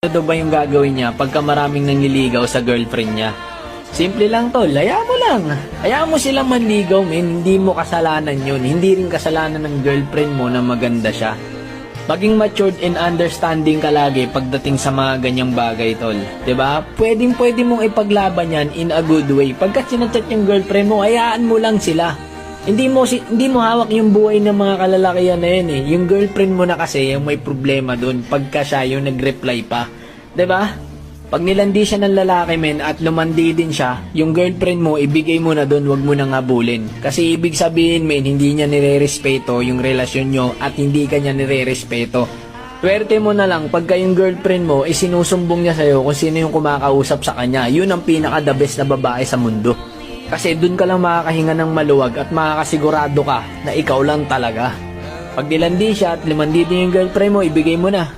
Ano ba yung gagawin niya pagka maraming nanliligaw sa girlfriend niya? Simple lang tol, hayaan mo lang. Hayaan mo silang manligaw men, hindi mo kasalanan yun. Hindi rin kasalanan ng girlfriend mo na maganda siya. Maging matured and understanding ka lagi pagdating sa mga ganyang bagay tol. 'Di ba? Pwede mong ipaglaban yan in a good way. Pagka sinachat yung girlfriend mo, hayaan mo lang sila. Hindi mo hawak yung buhay ng mga kalalakihan na yun eh. Yung girlfriend mo na kasi yung may problema dun pagka siya yung nag-reply pa. 'Di ba? Pag nilandi siya ng lalaki men at lumandi din siya, yung girlfriend mo ibigay mo na dun, wag mo nang habulin. Kasi ibig sabihin men, hindi niya nirerespeto yung relasyon nyo at hindi ka niya nirerespeto. Swerte mo na lang pagka yung girlfriend mo isinusumbong niya sa'yo kung sino yung kumakausap sa kanya. Yun ang pinaka the best na babae sa mundo. Kasi dun ka lang makakahinga ng maluwag at makakasigurado ka na ikaw lang talaga. Pag nilandi siya at lumandi din yung girlfriend mo, ibigay mo na.